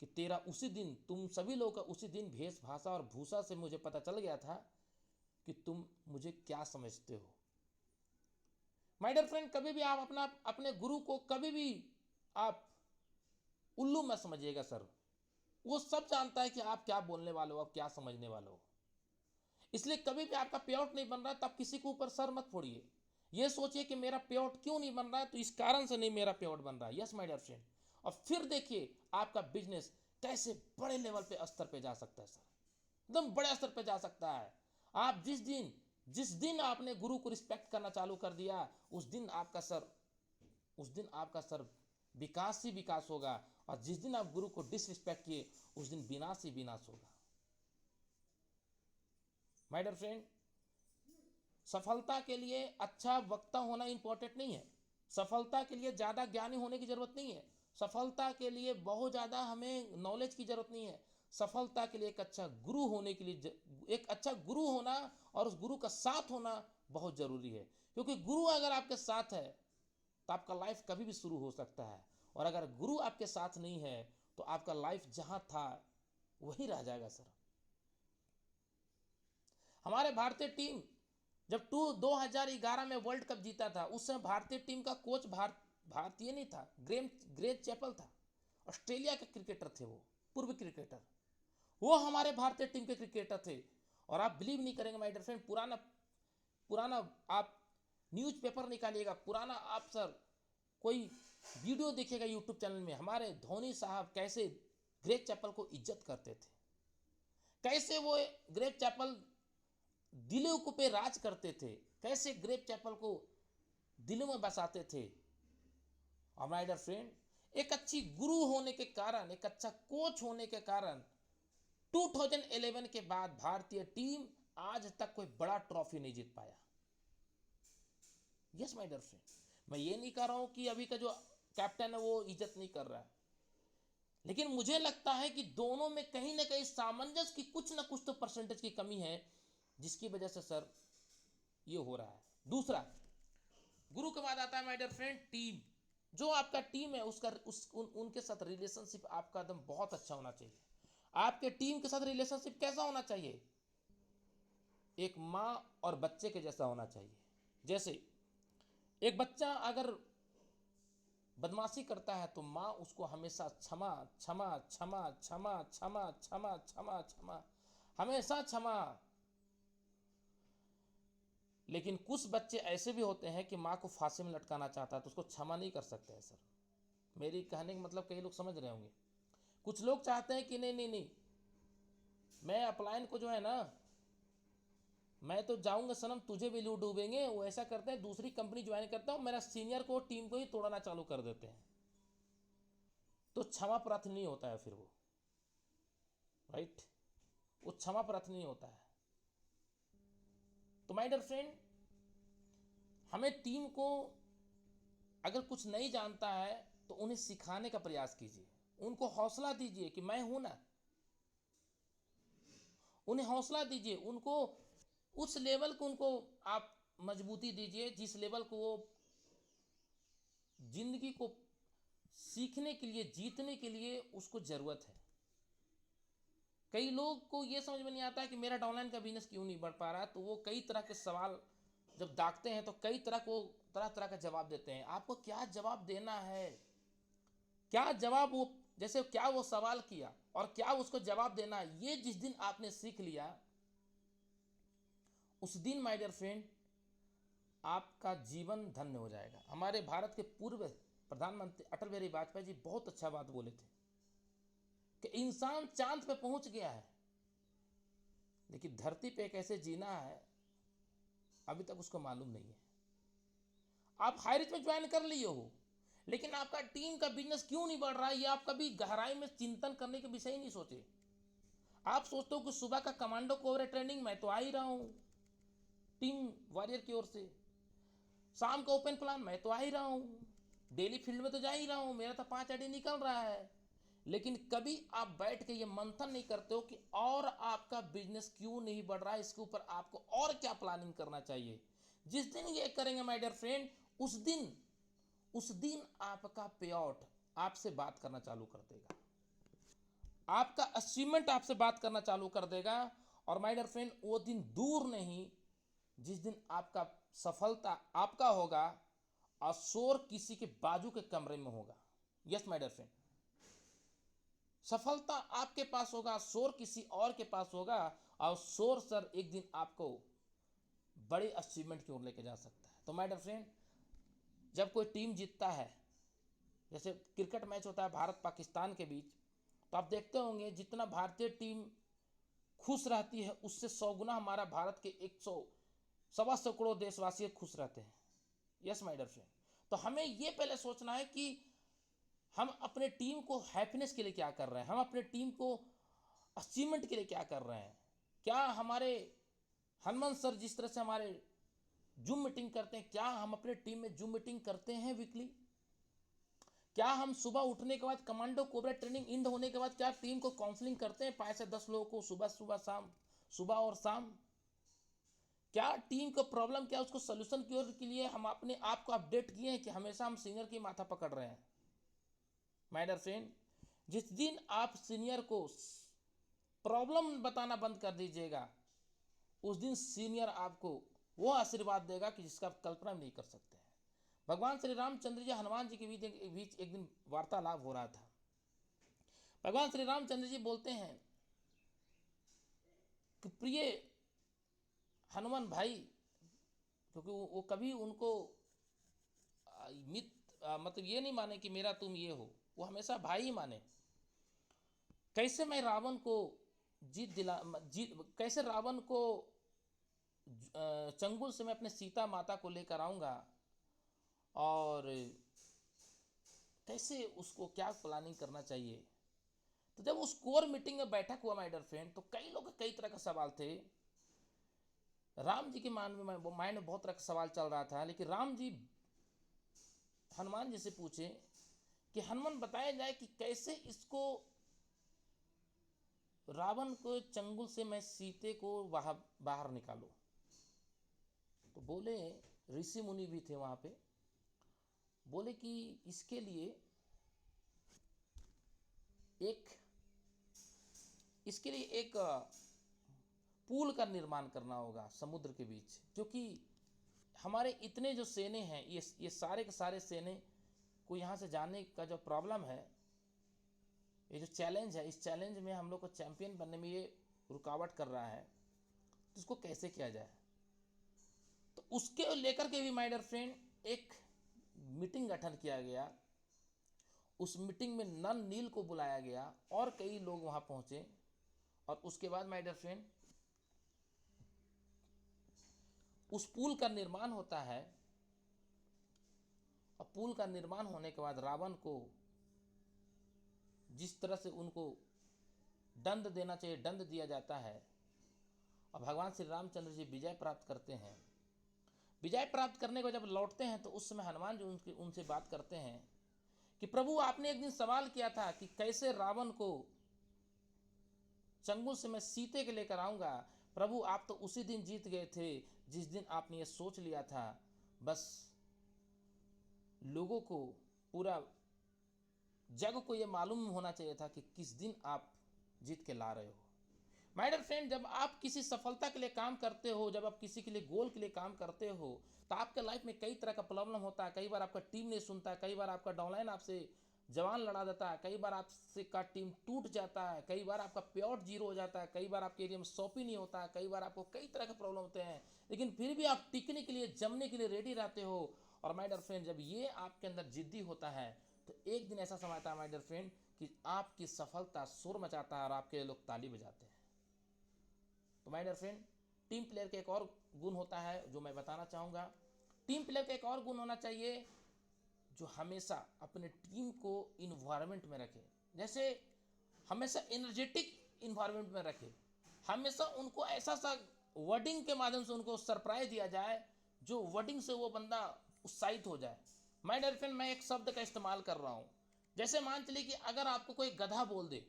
कि तेरा उसी दिन, तुम सभी लोगों का उसी दिन भेष भाषा और भूषा से मुझे पता चल गया था कि तुम मुझे क्या समझते हो। माय डियर फ्रेंड, कभी भी आप अपने गुरु को कभी भी आप उल्लू मत समझिएगा सर। वो सब जानता है कि आप क्या बोलने वाले हो, आप क्या समझने वाले हो। इसलिए कभी भी आपका पे आउट नहीं बन रहा है तब किसी के ऊपर सर मत फोड़िए। ये सोचिए कि मेरा पे आउट क्यों नहीं बन रहा है, तो इस कारण से नहीं मेरा पे आउट बन रहा है। Yes my dear friend. और फिर देखिए आपका बिजनेस कैसे बड़े लेवल पे स्तर पे जा सकता है सर, एकदम बड़े स्तर पे जा सकता है। आप जिस दिन आपने गुरु को रिस्पेक्ट करना चालू कर दिया, उस दिन आपका सर विकास ही विकास होगा। और जिस दिन आप गुरु को डिसरिस्पेक्ट किए, उस दिन विनाश ही विनाश होगा। माय डियर फ्रेंड, सफलता के लिए अच्छा वक्ता होना इंपॉर्टेंट नहीं है। सफलता के लिए ज़्यादा ज्ञानी होने की जरूरत नहीं है। सफलता के लिए बहुत ज़्यादा हमें नॉलेज की जरूरत नहीं है। सफलता के लिए एक अच्छा गुरु होने के लिए एक अच्छा गुरु होना और उस गुरु का साथ होना बहुत ज़रूरी है। क्योंकि गुरु अगर आपके साथ है तो आपका लाइफ कभी भी शुरू हो सकता है, और अगर गुरु आपके साथ नहीं है तो आपका लाइफ जहां था वहीं रह जाएगा सर। हमारे भारतीय टीम जब 2011 में वर्ल्ड कप जीता था, उस समय भारतीय टीम का कोच भारतीय नहीं था, ग्रेग चैपल था। ऑस्ट्रेलिया के क्रिकेटर थे, वो पूर्व क्रिकेटर, वो हमारे भारतीय टीम के क्रिकेटर थे। और आप बिलीव नहीं करेंगे माय डियर फ्रेंड, पुराना पुराना आप न्यूज़पेपर निकालिएगा, पुराना आप सर कोई वीडियो देखिएगा यूट्यूब चैनल में, हमारे धोनी साहब कैसे ग्रेग चैपल को इज्जत करते थे, कैसे वो ग्रेग चैपल दिलों को पे राज करते थे, कैसे ग्रेग चैपल को दिलों में बसाते थे। और माय डियर फ्रेंड, एक अच्छी गुरु होने के कारण, एक अच्छा कोच होने के कारण 2011 के बाद भारतीय टीम आज तक कोई बड़ा ट्रॉफी नहीं जीत पाया। यस माय डियर फ्रेंड, मैं ये नहीं कह रहा हूं कि अभी का जो कैप्टन है वो इज्जत नहीं कर रहा है, लेकिन मुझे लगता है कि दोनों में कहीं ना कहीं सामंजस्य की कुछ ना कुछ तो परसेंटेज की कमी है, जिसकी वजह से सर ये हो रहा है। दूसरा, गुरु के बाद आता है माय डियर फ्रेंड टीम। जो आपका टीम है उनके साथ रिलेशनशिप आपका एकदम बहुत अच्छा होना चाहिए। आपके टीम के साथ रिलेशनशिप कैसा होना चाहिए? एक माँ और बच्चे के जैसा होना चाहिए। जैसे एक बच्चा अगर बदमाशी करता है तो माँ उसको हमेशा क्षमा क्षमा क्षमा क्षमा क्षमा क्षमा क्षमा क्षमा, हमेशा क्षमा। लेकिन कुछ बच्चे ऐसे भी होते हैं कि माँ को फांसी में लटकाना चाहता है तो उसको क्षमा नहीं कर सकते हैं सर। मेरी कहने का मतलब कई लोग समझ रहे होंगे। कुछ लोग चाहते हैं कि नहीं नहीं नहीं, मैं अपलाइन को जो है ना, मैं तो जाऊंगा सनम, तुझे भी लूट डूबेंगे। वो ऐसा करते हैं, दूसरी कंपनी ज्वाइन करता हूँ, मेरा सीनियर को टीम को ही तोड़ना चालू कर देते हैं। तो क्षमा प्रार्थी नहीं होता है फिर वो, राइट, वो क्षमा प्रार्थी नहीं होता है। तो माय डियर फ्रेंड, हमें टीम को अगर कुछ नहीं जानता है तो उन्हें सिखाने का प्रयास कीजिए, उनको हौसला दीजिए कि मैं हूं ना, उन्हें हौसला दीजिए, उनको उस लेवल को उनको आप मजबूती दीजिए जिस लेवल को वो जिंदगी को सीखने के लिए, जीतने के लिए उसको जरूरत है। कई लोग को ये समझ में नहीं आता है कि मेरा डाउनलाइन का बिजनेस क्यों नहीं बढ़ पा रहा है, तो वो कई तरह के सवाल जब दागते हैं तो कई तरह को तरह तरह का जवाब देते हैं। आपको क्या जवाब देना है, क्या जवाब वो, जैसे क्या वो सवाल किया और क्या उसको जवाब देना, ये जिस दिन आपने सीख लिया उस दिन माय डियर फ्रेंड आपका जीवन धन्य हो जाएगा। हमारे भारत के पूर्व प्रधानमंत्री अटल बिहारी वाजपेयी जी बहुत अच्छा बात बोले थे कि इंसान चांद पे पहुंच गया है लेकिन धरती पे कैसे जीना है अभी तक उसको मालूम नहीं है। आप हाईरिच में ज्वाइन कर लिए हो लेकिन आपका टीम का बिजनेस क्यों नहीं बढ़ रहा है, ये आप कभी गहराई में चिंतन करने के विषय ही नहीं सोचे। आप सोचते हो कि सुबह का कमांडो कोबरा ट्रेनिंग मैं तो आ ही रहा हूं टीम वॉरियर की ओर से, शाम का ओपन प्लान मैं तो आ ही रहा हूं, डेली फील्ड में तो जा ही रहा हूं, मेरा तो 5 अडी निकल रहा है। लेकिन कभी आप बैठ के ये मंथन नहीं करते हो कि और आपका बिजनेस क्यों नहीं बढ़ रहा है, इसके ऊपर आपको और क्या प्लानिंग करना चाहिए। जिस दिन ये करेंगे माय डियर फ्रेंड, उस दिन आपका पे आउट आपसे बात करना चालू कर देगा, आपका अचीवमेंट आपसे बात करना चालू कर देगा। और माय डियर फ्रेंड, वो दिन दूर नहीं जिस दिन आपका सफलता आपका होगा और शोर किसी के बाजू के कमरे में होगा। यस माय डियर फ्रेंड, सफलता आपके पास होगा, शोर किसी और के पास होगा। और शोर सर एक दिन आपको बड़े अचीवमेंट की ओर लेके जा सकता है। तो माय डियर फ्रेंड, जब कोई टीम जीतता है, जैसे क्रिकेट मैच होता है भारत पाकिस्तान के बीच, तो आप देखते होंगे जितना भारतीय टीम खुश रहती है उससे 100 गुना हमारा भारत के 100 करोड़ देशवासी खुश रहते हैं। यस माय डियर फ्रेंड, तो हमें ये पहले सोचना है कि हम अपने टीम को हैप्पीनेस के लिए क्या कर रहे हैं, हम अपने टीम को अचीवमेंट के लिए क्या कर रहे हैं। क्या हमारे हनुमान सर जिस तरह से हमारे जूम मीटिंग करते हैं, क्या हम अपने टीम में जूम मीटिंग करते हैं वीकली? क्या हम सुबह उठने के बाद कमांडो कोबरा ट्रेनिंग इंड होने के बाद क्या टीम को काउंसलिंग करते हैं 5 से 10 लोगों को सुबह और शाम? क्या टीम को प्रॉब्लम क्या उसको सोल्यूशन की ओर के लिए हम अपने आप को अपडेट किए हैं कि हमेशा हम सीनियर की माथा पकड़ रहे हैं? माय डियर फ्रेंड, जिस दिन आप सीनियर को प्रॉब्लम बताना बंद कर दीजिएगा उस दिन सीनियर आपको वो आशीर्वाद देगा कि जिसका आप कल्पना नहीं कर सकते हैं। भगवान श्री रामचंद्र जी हनुमान जी के बीच एक दिन वार्तालाप हो रहा था। भगवान श्री रामचंद्र जी बोलते हैं कि प्रिय हनुमान भाई, क्योंकि वो कभी उनको मतलब ये नहीं माने कि मेरा तुम ये हो, वो हमेशा भाई ही माने। कैसे मैं रावण को कैसे रावण को चंगुल से मैं अपने सीता माता को लेकर आऊँगा और कैसे उसको क्या प्लानिंग करना चाहिए। तो जब उस कोर मीटिंग में बैठक हुआ माय डियर फ्रेंड, तो कई लोग कई तरह का सवाल थे। राम जी के माइंड में बहुत तरह का सवाल चल रहा था, लेकिन राम जी हनुमान जी से पूछे कि हनुमान बताया जाए कि कैसे इसको रावण को चंगुल से मैं सीते को बाहर निकालूं। तो बोले, ऋषि मुनि भी थे वहां पे, बोले कि इसके लिए एक पुल का निर्माण करना होगा समुद्र के बीच, क्योंकि हमारे इतने जो सेने हैं, ये सारे के सारे सेने को यहाँ से जाने का जो प्रॉब्लम है, ये जो चैलेंज है, इस चैलेंज में हम लोग को चैंपियन बनने में ये रुकावट कर रहा है, तो इसको कैसे किया जाए। तो उसके लेकर के भी माय डियर फ्रेंड एक मीटिंग गठन किया गया। उस मीटिंग में नल नील को बुलाया गया और कई लोग वहां पहुंचे, और उसके बाद माय डियर फ्रेंड उस पुल का निर्माण होता है। और पुल का निर्माण होने के बाद रावण को जिस तरह से उनको दंड देना चाहिए दंड दिया जाता है, और भगवान श्री रामचंद्र जी विजय प्राप्त करते हैं। विजय प्राप्त करने को जब लौटते हैं तो उस समय हनुमान जी उनसे बात करते हैं कि प्रभु आपने एक दिन सवाल किया था कि कैसे रावण को चंगुल से मैं सीते के लेकर आऊंगा। प्रभु आप तो उसी दिन जीत गए थे जिस दिन आपने ये सोच लिया था। बस लोगों को, पूरा जग को ये मालूम होना चाहिए था कि किस दिन आप जीत के ला रहे हो। माय डियर फ्रेंड, जब आप किसी सफलता के लिए काम करते हो, जब आप किसी के लिए गोल के लिए काम करते हो, तो आपके लाइफ में कई तरह का प्रॉब्लम होता है। कई बार आपका टीम नहीं सुनता, कई बार आपका डाउनलाइन आपसे जवान लड़ा देता है, कई बार आपसे का टीम टूट जाता है, कई बार आपका पे आउट जीरो हो जाता है, कई बार आपके एरिया में शॉपिंग नहीं होता है, कई बार आपको कई तरह के प्रॉब्लम होते हैं, लेकिन फिर भी आप टिकने के लिए, जमने के लिए रेडी रहते हो। और माय डियर फ्रेंड, जब ये आपके अंदर जिद्दी होता है तो एक दिन ऐसा समय आता है माय डियर फ्रेंड कि आपकी सफलता शोर मचाता है और आपके लोग ताली बजाते हैं। तो my dear friend, team player का एक और गुण होता है जो मैं बताना चाहूँगा। टीम प्लेयर का एक और गुण होना चाहिए जो हमेशा अपने टीम को इन्वायरमेंट में रखे, जैसे हमेशा एनर्जेटिक इन्वायरमेंट में रखे। हमेशा उनको ऐसा सा वर्डिंग के माध्यम से उनको सरप्राइज दिया जाए जो वर्डिंग से वो बंदा उत्साहित हो जाए। माय डियर फ्रेंड, मैं एक शब्द का इस्तेमाल कर रहा हूँ। जैसे मान चलिए कि अगर आपको कोई गधा बोल दे,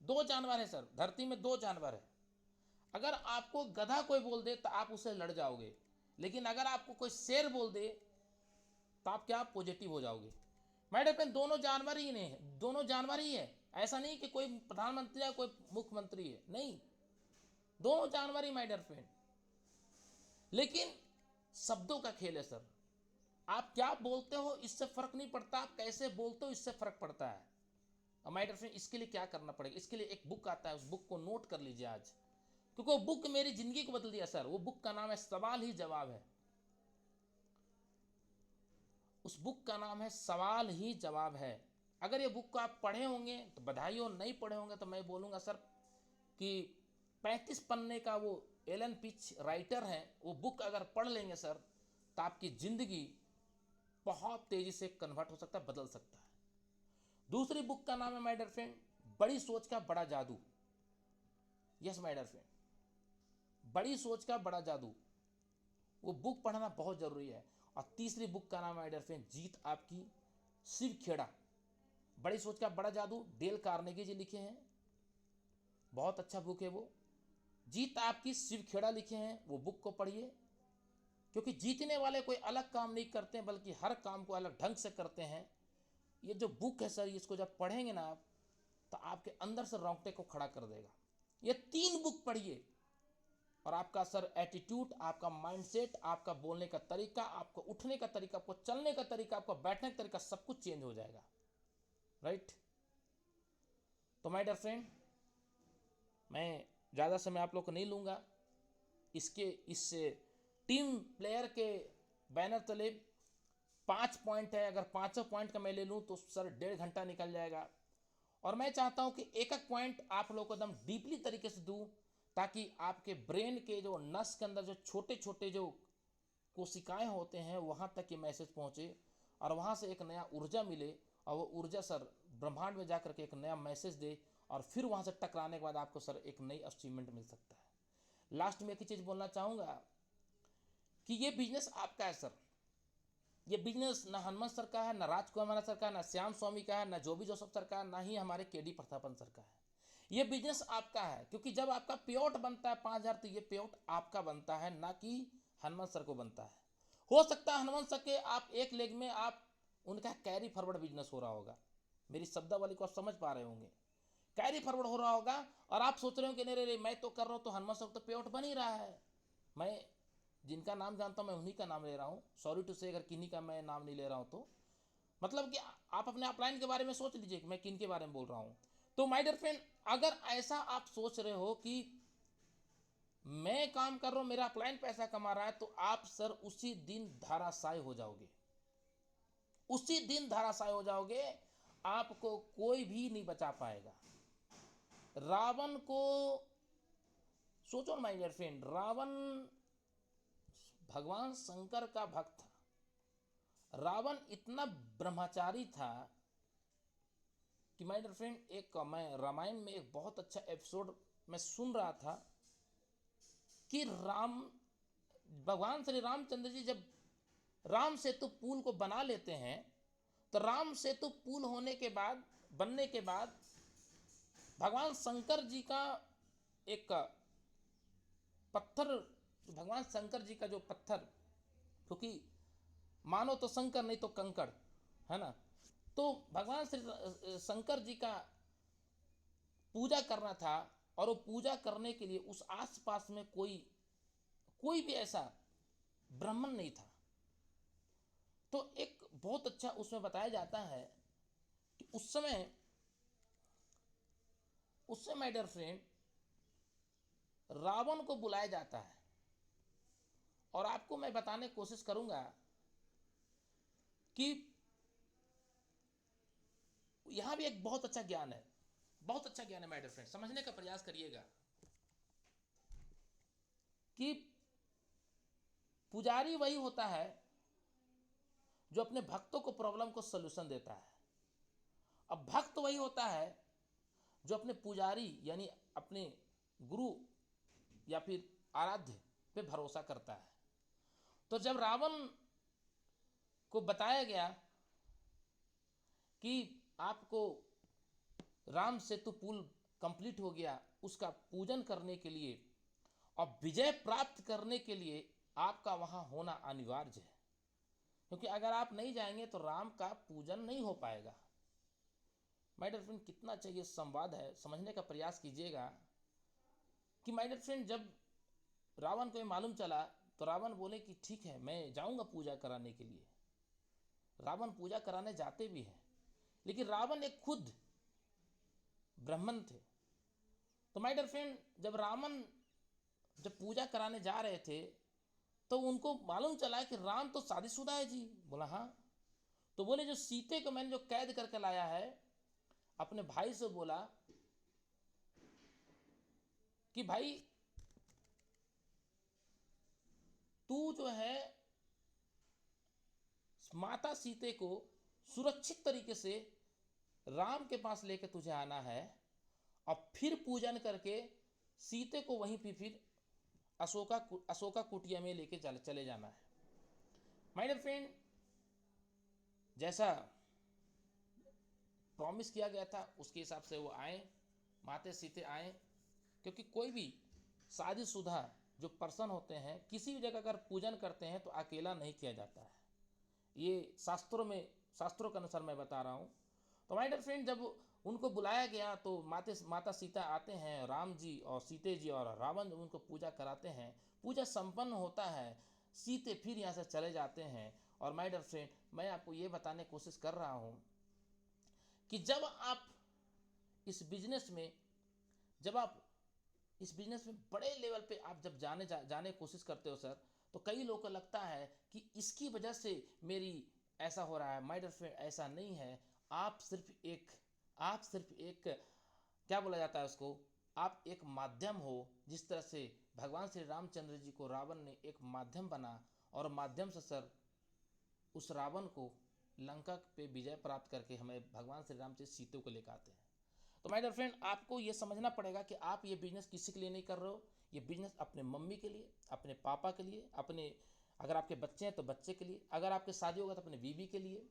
दो जानवर है सर, धरती में दो जानवर है। अगर आपको गधा कोई बोल दे तो आप उससे लड़ जाओगे, लेकिन अगर आपको कोई शेर बोल दे तो आप क्या पॉजिटिव हो जाओगे। माय डियर फ्रेंड, दोनों जानवर ही नहीं है, दोनों जानवर ही है। ऐसा नहीं कि कोई प्रधानमंत्री है कोई मुख्यमंत्री है, नहीं, दोनों जानवर ही माय डियर फ्रेंड। लेकिन शब्दों का खेल है सर। आप क्या बोलते हो इससे फर्क नहीं पड़ता, आप कैसे बोलते हो इससे फर्क पड़ता है। और माय डियर फ्रेंड, इसके लिए क्या करना पड़ेगा, इसके लिए एक बुक आता है, उस बुक को नोट कर लीजिए आज, क्योंकि वो बुक मेरी जिंदगी को बदल दिया सर। वो बुक का नाम है सवाल ही जवाब है। उस बुक का नाम है सवाल ही जवाब है। अगर ये बुक को आप पढ़े होंगे तो बधाई हो, नहीं पढ़े होंगे तो मैं बोलूँगा सर कि 35 पन्ने का वो एलन पिच राइटर है, वो बुक अगर पढ़ लेंगे सर तो आपकी ज़िंदगी बहुत तेज़ी से कन्वर्ट हो सकता है, बदल सकता है। दूसरी बुक का नाम है माय डियर फ्रेंड बड़ी सोच का बड़ा जादू। यस माय डियर फ्रेंड, बड़ी सोच का बड़ा जादू, वो बुक पढ़ना बहुत ज़रूरी है। और तीसरी बुक का नाम है माय डियर फ्रेंड जीत आपकी, शिव खेड़ा। बड़ी सोच का बड़ा जादू डेल कार्नेगी जी लिखे हैं, बहुत अच्छा बुक है वो। जीत आपकी, शिव खेड़ा लिखे हैं, वो बुक को पढ़िए, क्योंकि जीतने वाले कोई अलग काम नहीं करते हैं बल्कि हर काम को अलग ढंग से करते हैं। ये जो बुक है सर, इसको जब पढ़ेंगे ना आप तो आपके अंदर से रोंगटे को खड़ा कर देगा। ये 3 बुक पढ़िए और आपका सर एटीट्यूड, आपका माइंडसेट, आपका बोलने का तरीका, आपको उठने का तरीका, आपको चलने का तरीका, आपका बैठने का तरीका, सब कुछ चेंज हो जाएगा। राइट। तो माय डियर फ्रेंड, मैं ज़्यादा समय आप लोग को नहीं लूँगा। इस टीम प्लेयर के बैनर तले 5 पॉइंट है, अगर 5 पॉइंट का मैं ले लूँ तो सर 1.5 घंटा निकल जाएगा। और मैं चाहता हूँ कि एक एक पॉइंट आप लोग को एकदम डीपली तरीके से दूँ, ताकि आपके ब्रेन के जो नस के अंदर जो छोटे छोटे जो कोशिकाएं होते हैं वहाँ तक ये मैसेज पहुँचे और वहाँ से एक नया ऊर्जा मिले, और वो ऊर्जा सर ब्रह्मांड में जाकर के एक नया मैसेज दे, और फिर वहाँ से टकराने के बाद आपको सर एक नई अचीवमेंट मिल सकता है। लास्ट में एक ही चीज़ बोलना चाहूँगा कि ये बिजनेस आपका है सर। ये बिजनेस ना हनुमंत सर का है, ना राजकुमार सर का है, ना श्याम स्वामी का है, ना जोबी जोसेफ सर का है, ना ही हमारे केडी प्रतापन सर का है। ये बिजनेस आपका है, क्योंकि जब आपका पेआउट बनता है 5,000 तो ये पेआउट आपका बनता है, ना कि हनुमंत सर को बनता है। हो सकता है हनुमंत सर के आप एक लेग में आप उनका कैरी फॉरवर्ड बिजनेस हो रहा होगा, मेरी शब्दावली को आप समझ पा रहे होंगे, कैरी फॉरवर्ड हो रहा होगा, और आप सोच रहे हो कि नहीं रे मैं तो कर रहा हूँ तो हनुमंत सर तो पेआउट बन ही रहा है। मैं जिनका नाम जानता हूँ मैं उन्हीं का नाम ले रहा हूँ, सॉरी टू से अगर किन्हीं का मैं नाम नहीं ले रहा हूँ तो मतलब कि आप अपने अपलाइन के बारे में सोच लीजिए कि मैं किन के बारे में बोल रहा हूँ। तो माय डियर फ्रेंड, अगर ऐसा आप सोच रहे हो कि मैं काम कर रहा हूं, मेरा क्लाइंट पैसा कमा रहा है, तो आप सर उसी दिन धराशायी हो जाओगे, उसी दिन धराशायी हो जाओगे, आपको कोई भी नहीं बचा पाएगा। रावण को सोचो माय डियर फ्रेंड, रावण भगवान शंकर का भक्त था। रावण इतना ब्रह्मचारी था कि माय डियर फ्रेंड, एक मैं रामायण में एक बहुत अच्छा एपिसोड मैं सुन रहा था कि भगवान श्री रामचंद्र जी जब राम सेतु पुल को बना लेते हैं, तो राम सेतु पुल बनने के बाद भगवान शंकर जी का एक पत्थर, भगवान शंकर जी का जो पत्थर, क्योंकि मानो तो शंकर नहीं तो कंकड़ है ना, तो भगवान श्री शंकर जी का पूजा करना था, और वो पूजा करने के लिए उस आसपास में कोई भी ऐसा ब्राह्मण नहीं था। तो एक बहुत अच्छा उसमें बताया जाता है कि उस समय माय डियर फ्रेंड रावण को बुलाया जाता है, और आपको मैं बताने की कोशिश करूंगा कि यहां भी एक बहुत अच्छा ज्ञान है, बहुत अच्छा ज्ञान है माय डियर फ्रेंड, समझने का प्रयास करिएगा कि पुजारी वही होता है जो अपने भक्तों को प्रॉब्लम को सलूशन देता है। अब भक्त वही होता है जो अपने पुजारी यानी अपने गुरु या फिर आराध्य पे भरोसा करता है। तो जब रावण को बताया गया कि आपको राम सेतु पुल कंप्लीट हो गया, उसका पूजन करने के लिए और विजय प्राप्त करने के लिए आपका वहां होना अनिवार्य है, क्योंकि अगर आप नहीं जाएंगे तो राम का पूजन नहीं हो पाएगा। माय डियर फ्रेंड, कितना चाहिए संवाद है, समझने का प्रयास कीजिएगा कि माय डियर फ्रेंड, जब रावण को ये मालूम चला तो रावण बोले कि ठीक है, मैं जाऊंगा पूजा कराने के लिए। रावण पूजा कराने जाते भी हैं, लेकिन रावण एक खुद ब्राह्मण थे। तो माय डियर फ्रेंड, जब रावण जब पूजा कराने जा रहे थे तो उनको मालूम चला कि राम तो शादीशुदा है जी। बोला हाँ। तो बोले जो सीते को मैंने जो कैद करके लाया है, अपने भाई से बोला कि भाई तू जो है माता सीते को सुरक्षित तरीके से राम के पास लेके तुझे आना है, और फिर पूजन करके सीते को वहीं पे फिर अशोका कुटिया में लेके चले जाना है। माय डियर फ्रेंड, जैसा प्रॉमिस किया गया था उसके हिसाब से वो आए, माते सीते आए, क्योंकि कोई भी शादीशुदा जो पर्सन होते हैं किसी भी जगह अगर पूजन करते हैं तो अकेला नहीं किया जाता है। ये शास्त्रों के अनुसार मैं बता रहा हूँ। तो माय डियर फ्रेंड, जब उनको बुलाया गया तो माता सीता आते हैं, राम जी और सीते जी और रावण उनको पूजा कराते हैं, पूजा संपन्न होता है, सीते फिर यहाँ से चले जाते हैं। और माय डियर फ्रेंड, मैं आपको ये बताने की कोशिश कर रहा हूँ कि जब आप इस बिजनेस में बड़े लेवल पे आप जब जाने की कोशिश करते हो सर, तो कई लोगों को लगता है कि इसकी वजह से मेरी ऐसा हो रहा है। माय डियर फ्रेंड, ऐसा नहीं है। आप सिर्फ एक क्या बोला जाता है उसको, आप एक माध्यम हो। जिस तरह से भगवान श्री रामचंद्र जी को रावण ने एक माध्यम बना, और माध्यम से सर उस रावण को लंका पे विजय प्राप्त करके हमें भगवान श्री राम से सीते को लेकर आते हैं। तो माय डियर फ्रेंड, आपको ये समझना पड़ेगा कि आप ये बिजनेस किसी के लिए नहीं कर रहे हो। ये बिजनेस अपने मम्मी के लिए, अपने पापा के लिए, अगर आपके बच्चे हैं तो बच्चे के लिए, अगर आपके शादी होगा तो अपने बीवी के लिए,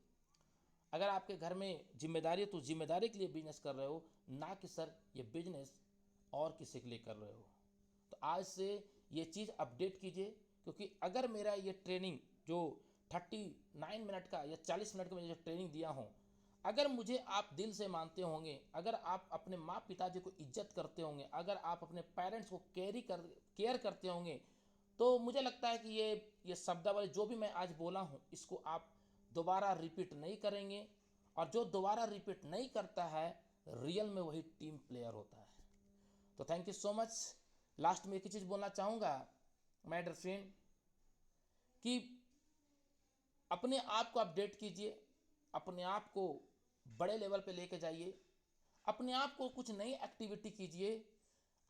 अगर आपके घर में जिम्मेदारी है तो जिम्मेदारी के लिए बिजनेस कर रहे हो, ना कि सर ये बिजनेस और किसी के लिए कर रहे हो। तो आज से ये चीज़ अपडेट कीजिए, क्योंकि अगर मेरा ये ट्रेनिंग जो 39 मिनट का या 40 मिनट का मैं जो ट्रेनिंग दिया हूँ, अगर मुझे आप दिल से मानते होंगे, अगर आप अपने माँ पिताजी को इज्जत करते होंगे, अगर आप अपने पेरेंट्स को केयर करते होंगे, तो मुझे लगता है कि ये शब्दावली जो भी मैं आज बोला हूँ इसको आप दोबारा रिपीट नहीं करेंगे। और जो दोबारा रिपीट नहीं करता है, रियल में वही टीम प्लेयर होता है। तो thank you so much. Last में एक ही चीज़ बोलना चाहूँगा माय डियर फ्रेंड कि अपने आप को अपडेट कीजिए, अपने आप को बड़े लेवल पे लेके जाइए, अपने आप को कुछ नई एक्टिविटी कीजिए,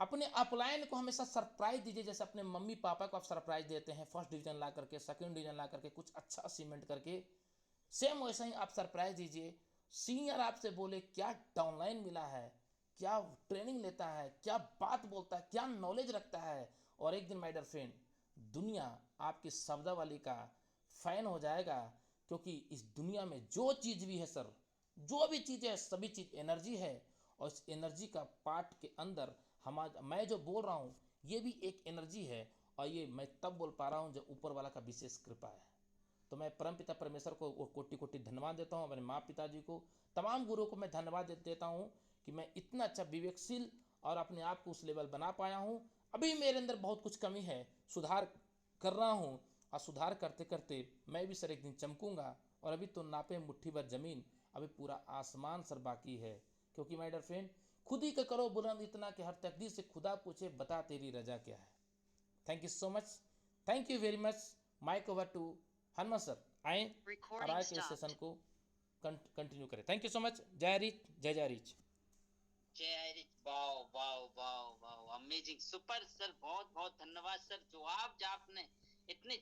अपने अपलाइन को हमेशा सरप्राइज दीजिए। जैसे अपने मम्मी पापा को आप सरप्राइज देते हैं फर्स्ट डिवीजन ला करके, सेकंड डिवीजन ला करके, कुछ अच्छा अचीवमेंट करके, सेम वैसा ही आप सरप्राइज दीजिए। सीनियर आपसे बोले क्या डाउनलाइन मिला है, क्या ट्रेनिंग लेता है, क्या बात बोलता है, क्या नॉलेज रखता है, और एक दिन माय डियर फ्रेंड दुनिया आपकी शब्दावली का फैन हो जाएगा। क्योंकि इस दुनिया में जो चीज़ भी है सर, जो भी चीज़ है, सभी चीज़ एनर्जी है, और इस एनर्जी का पार्ट के अंदर मैं जो बोल रहा हूँ ये भी एक एनर्जी है, और ये मैं तब बोल पा रहा हूँ जब ऊपर वाला का विशेष कृपा है। तो मैं परम पिता परमेश्वर को कोटि कोटि धन्यवाद देता हूँ, अपने माँ पिताजी को, तमाम गुरुओं को मैं धन्यवाद देता हूँ कि मैं इतना अच्छा विवेकशील और अपने आप को उस लेवल बना पाया हूँ। अभी मेरे अंदर बहुत कुछ कमी है, सुधार कर रहा हूँ, और सुधार करते करते मैं भी सर एक दिन चमकूंगा। और अभी तो नापे मुट्ठी भर जमीन, अभी पूरा आसमान सर बाकी है। क्योंकि माय डियर फ्रेंड खुद ही का करो बुलंद इतना कि हर तकदीर से खुदा पूछे बता तेरी रजा क्या है। Thank you so much, thank you very much. Mike over to Hanuman sir, आए और आए के सेशन को कंटिन्यू करें। Thank you so much. जय रिच, जय जय रिच। जय Hari. Wow wow wow wow, amazing, super sir, बहुत बहुत धन्यवाद सर, जो आपने इतने